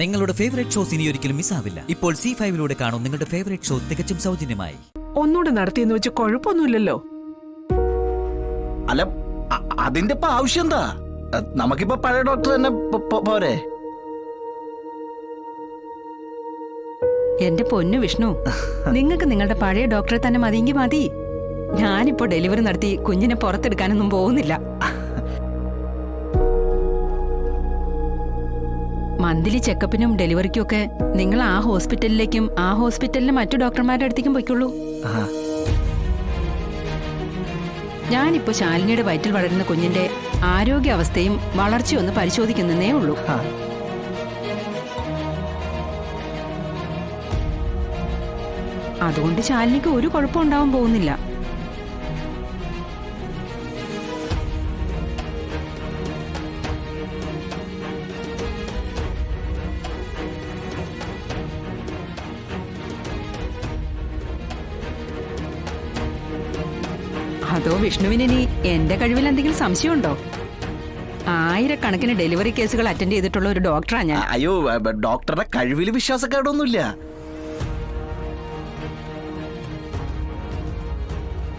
നിങ്ങളുടെ favourite shows ഇനി ഒരിക്കലും മിസ്സാവില്ല. ഇപ്പോൾ C5 കാണും നിങ്ങളുടെ ഫേവറേറ്റ് ഷോ തികച്ചും സൗജന്യമായി. ഒന്നുകൂടെ നടത്തിയെന്ന് വെച്ച് കുഴപ്പമൊന്നുമില്ലല്ലോ. അല്ല, അതിന്റെ ആവശ്യം എന്താ? നമുക്കിപ്പോ പഴയ ഡോക്ടർ തന്നെ പോരെ? എന്റെ പൊന്നു വിഷ്ണു, നിങ്ങൾക്ക് നിങ്ങളുടെ പഴയ ഡോക്ടറെ തന്നെ മതിയെങ്കിൽ മതി. ഞാനിപ്പോ ഡെലിവറി നടത്തി കുഞ്ഞിനെ പുറത്തെടുക്കാനൊന്നും പോകുന്നില്ല. മന്ത്ലി ചെക്കപ്പിനും ഡെലിവറിക്കും ഒക്കെ നിങ്ങൾ ആ ഹോസ്പിറ്റലിലേക്കും ആ ഹോസ്പിറ്റലിലെ മറ്റു ഡോക്ടർമാരുടെ അടുത്തേക്കും പോയിക്കൊള്ളൂ. ഞാനിപ്പോ ശാലിനിയുടെ വയറ്റിൽ വളരുന്ന കുഞ്ഞിന്റെ ആരോഗ്യാവസ്ഥയും വളർച്ചയൊന്ന് പരിശോധിക്കുന്നേ ഉള്ളൂ. അതുകൊണ്ട് ശാലിനിക്ക് ഒരു കുഴപ്പമുണ്ടാവാൻ പോകുന്നില്ല. അതോ വിഷ്ണുവിനി എന്റെ കഴിവിൽ എന്തെങ്കിലും സംശയമുണ്ടോ? ആയിരക്കണക്കിന് ഡെലിവറി കേസുകൾ അറ്റൻഡ് ചെയ്തിട്ടുള്ള ഒരു ഡോക്ടറാ ഞാൻ. അയ്യോ, ഡോക്ടറുടെ കഴിവിൽ വിശ്വാസക്കേടൊന്നുമില്ല.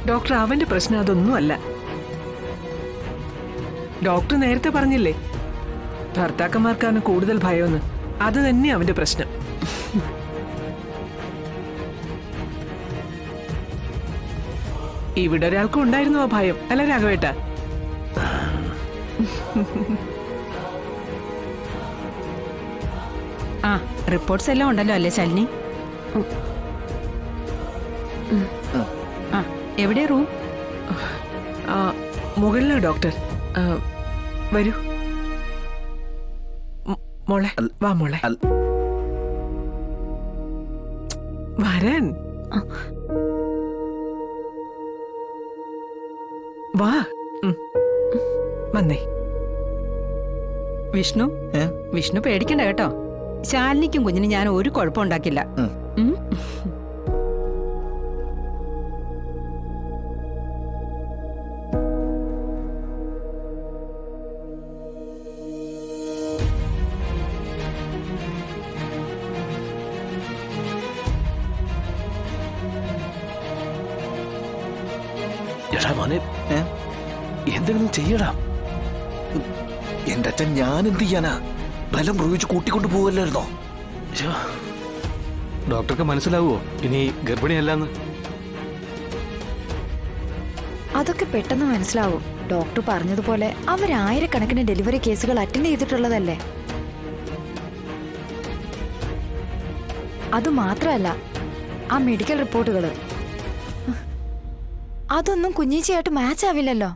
ഡോക്ടർ, അവന്റെ പ്രശ്നം അതൊന്നുമല്ല. ഡോക്ടർ നേരത്തെ പറഞ്ഞില്ലേ, ഭർത്താക്കന്മാർക്കാണ് കൂടുതൽ ഭയമെന്ന്. അത് തന്നെ അവന്റെ പ്രശ്നം. ഇവിടെ ഒരാൾക്കും ഉണ്ടായിരുന്നു ആ ഭയം, അല്ല രാഘവേട്ട? ആ, റിപ്പോർട്ട്സ് എല്ലാം ഉണ്ടല്ലോ അല്ലേ ശാലിനി? ആ, എവിടെ റൂം? മുകളിലോ ഡോക്ടർ? വരൂ മോളെ, വാ മോളെ, വരാൻ വാ. വന്നേ. വിഷ്ണു, വിഷ്ണു പേടിക്കണ്ട കേട്ടോ. ശാലിനിക്കും കുഞ്ഞിന് ഞാൻ ഒരു കുഴപ്പമുണ്ടാക്കില്ല. എന്തെങ്കിലും ചെയ്യടാ. എന്റെ അച്ഛൻ ഞാൻ എന്ത് ചെയ്യാനാ? ബലം പ്രയോഗിച്ച് കൂട്ടിക്കൊണ്ടു പോവല്ലായിരുന്നോ? ഡോക്ടർക്ക് മനസ്സിലാവുമോ ഇനി ഗർഭിണിയല്ലെന്ന്? അതൊക്കെ പെട്ടെന്ന് മനസ്സിലാവും. ഡോക്ടർ പറഞ്ഞതുപോലെ അവരായിരക്കണക്കിന് ഡെലിവറി കേസുകൾ അറ്റൻഡ് ചെയ്തിട്ടുള്ളതല്ലേ. അതുമാത്രമല്ല, ആ മെഡിക്കൽ റിപ്പോർട്ടുകള് അതൊന്നും കുഞ്ഞീച്ചയായിട്ട് മാച്ച് ആവില്ലല്ലോ.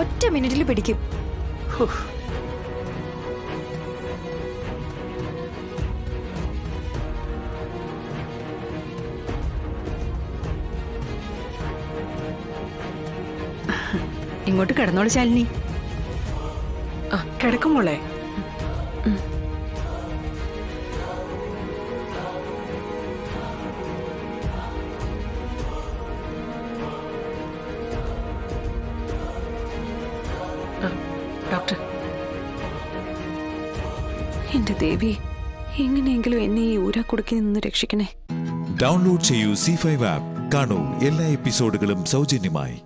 ഒറ്റ മിനിറ്റിൽ പിടിക്കും. ഇങ്ങോട്ട് കിടന്നോളൂ ശാലിനി. കിടക്കും മോളെ. ഡോക്ടർ, എന്റെ ദേവി, എങ്ങനെയെങ്കിലും എന്നെ ഈ ഊരാക്കുടുക്കിൽ നിന്ന് രക്ഷിക്കണേ. ഡൗൺലോഡ് ചെയ്യൂ C5 ആപ്പ്. കാണൂ എല്ലാ എപ്പിസോഡുകളും സൗജന്യമായി.